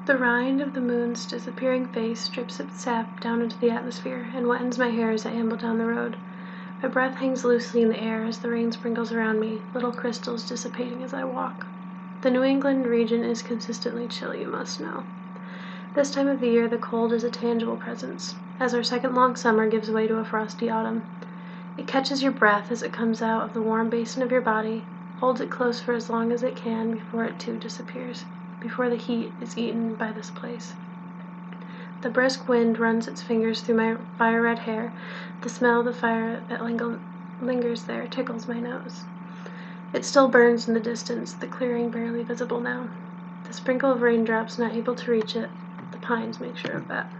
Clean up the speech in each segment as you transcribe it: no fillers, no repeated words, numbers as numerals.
The rind of the moon's disappearing face drips its sap down into the atmosphere and wettens my hair as I amble down the road. My breath hangs loosely in the air as the rain sprinkles around me, little crystals dissipating as I walk. The New England region is consistently chilly, you must know. This time of the year, the cold is a tangible presence, as our second long summer gives way to a frosty autumn. It catches your breath as it comes out of the warm basin of your body, holds it close for as long as it can before it too disappears, before the heat is eaten by this place. The brisk wind runs its fingers through my fire-red hair. The smell of the fire that lingers there tickles my nose. It still burns in the distance, the clearing barely visible now. The sprinkle of raindrops not able to reach it. The pines make sure of that.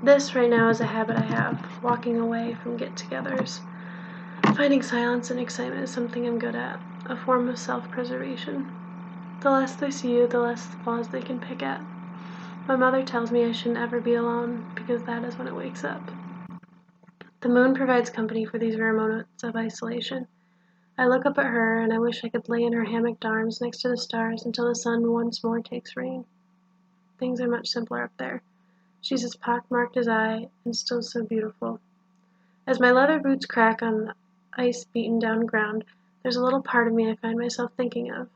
This right now is a habit I have, walking away from get-togethers. Finding silence and excitement is something I'm good at, a form of self-preservation. The less they see you, the less flaws they can pick at. My mother tells me I shouldn't ever be alone, because that is when it wakes up. The moon provides company for these rare moments of isolation. I look up at her, and I wish I could lay in her hammocked arms next to the stars until the sun once more takes reign. Things are much simpler up there. She's as pockmarked as I, and still so beautiful. As my leather boots crack on the ice-beaten down ground, there's a little part of me I find myself thinking of,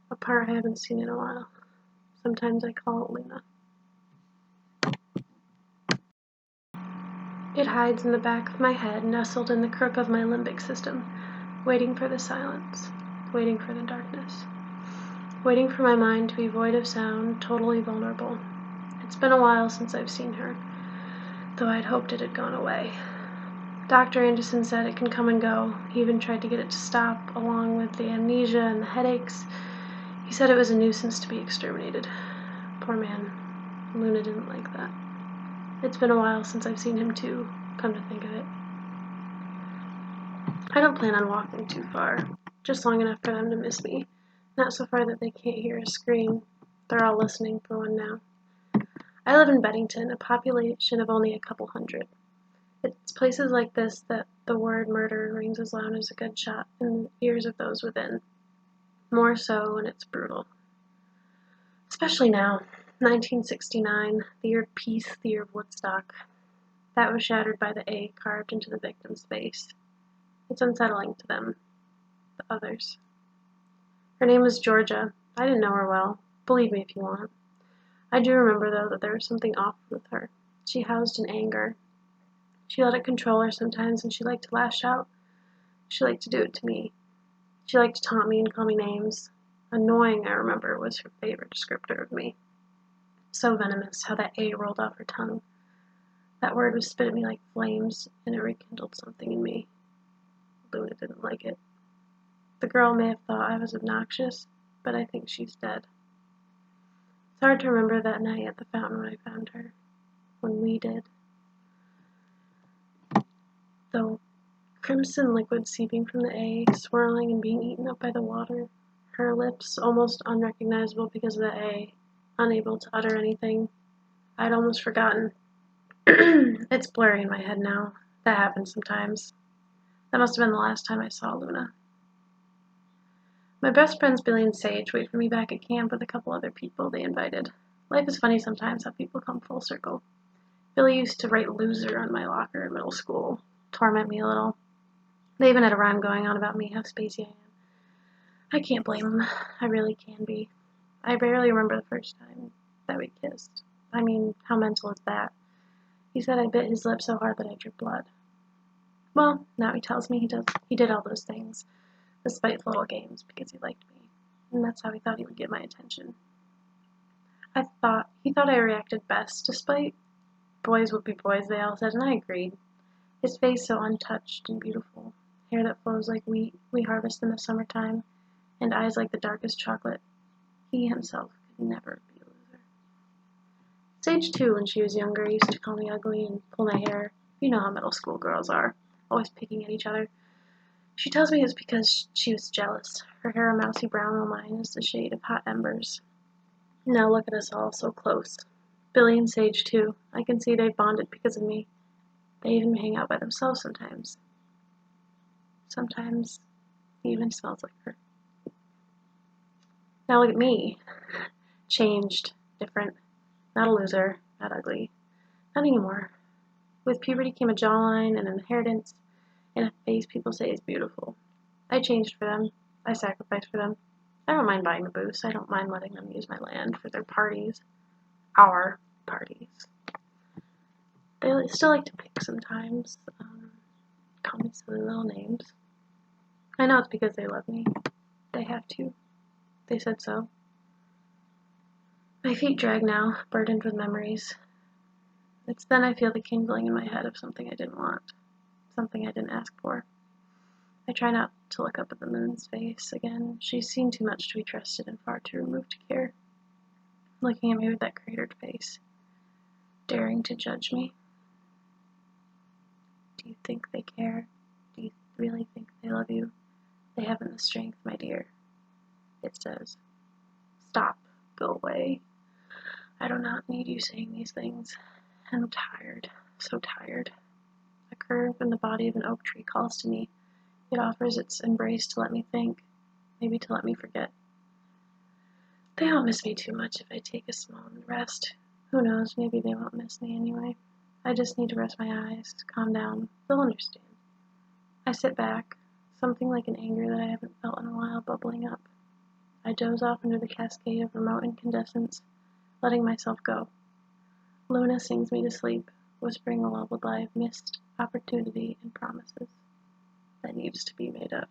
a part I haven't seen in a while. Sometimes I call it Luna. It hides in the back of my head, nestled in the crook of my limbic system, waiting for the silence, waiting for the darkness, waiting for my mind to be void of sound, totally vulnerable. It's been a while since I've seen her, though I'd hoped it had gone away. Dr. Anderson said it can come and go. He even tried to get it to stop, along with the amnesia and the headaches. He said it was a nuisance to be exterminated. Poor man. Luna didn't like that. It's been a while since I've seen him too, come to think of it. I don't plan on walking too far, just long enough for them to miss me. Not so far that they can't hear a scream. They're all listening for one now. I live in Beddington, a population of only a couple hundred. It's places like this that the word murder rings as loud as a gunshot in the ears of those within. More so when it's brutal. Especially now, 1969, the year of peace, the year of Woodstock. That was shattered by the A carved into the victim's face. It's unsettling to them, the others. Her name was Georgia. I didn't know her well. Believe me if you want. I do remember, though, that there was something off with her. She housed an anger. She let it control her sometimes, and she liked to lash out. She liked to do it to me. She liked to taunt me and call me names. Annoying, I remember, was her favorite descriptor of me. So venomous how that A rolled off her tongue. That word would spit at me like flames, and it rekindled something in me. Luna didn't like it. The girl may have thought I was obnoxious, but I think she's dead. It's hard to remember that night at the fountain when I found her. When we did. The crimson liquid seeping from the A, swirling and being eaten up by the water. Her lips almost unrecognizable because of the A, unable to utter anything. I'd almost forgotten. It's blurry in my head now. That happens sometimes. That must have been the last time I saw Luna. My best friends Billy and Sage wait for me back at camp with a couple other people they invited. Life is funny sometimes how people come full circle. Billy used to write loser on my locker in middle school, torment me a little. They even had a rhyme going on about me, how spacey I am. I can't blame him. I really can be. I barely remember the first time that we kissed. I mean, how mental is that? He said I bit his lip so hard that I drew blood. Well, now he tells me he did all those things, despite little games, because he liked me. And that's how he thought he would get my attention. He thought I reacted best, despite boys would be boys, they all said, and I agreed. His face so untouched and beautiful, hair that flows like wheat we harvest in the summertime, and eyes like the darkest chocolate. He himself could never be a loser. Sage, too, when she was younger, used to call me ugly and pull my hair. You know how middle school girls are, always picking at each other. She tells me it's because she was jealous. Her hair a mousy brown while mine is the shade of hot embers. Now look at us all so close. Billy and Sage, too. I can see they've bonded because of me. They even hang out by themselves sometimes. Sometimes he even smells like her. Now look at me. Changed. different. Not a loser, not ugly. Not anymore. With puberty came a jawline and an inheritance and a face people say is beautiful. I changed for them. I sacrificed for them. I don't mind buying the boost. I don't mind letting them use my land for their parties. Our parties. They still like to pick sometimes. Call me silly little names. I know it's because they love me. They have to. They said so. My feet drag now, burdened with memories. It's then I feel the kindling in my head of something I didn't want. Something I didn't ask for. I try not to look up at the moon's face again. She's seen too much to be trusted and far too removed to care. Looking at me with that cratered face. Daring to judge me. Do you think they care? Do you really think they love you? They haven't the strength, my dear. It says. Stop. Go away. I do not need you saying these things. I'm tired. So tired. A curve in the body of an oak tree calls to me. It offers its embrace to let me think. Maybe to let me forget. They won't miss me too much if I take a small rest. Who knows, maybe they won't miss me anyway. I just need to rest my eyes, calm down. They'll understand. I sit back, something like an anger that I haven't felt in a while bubbling up. I doze off under the cascade of remote incandescence, letting myself go. Luna sings me to sleep, whispering a lullaby of missed opportunity and promises that needs to be made up.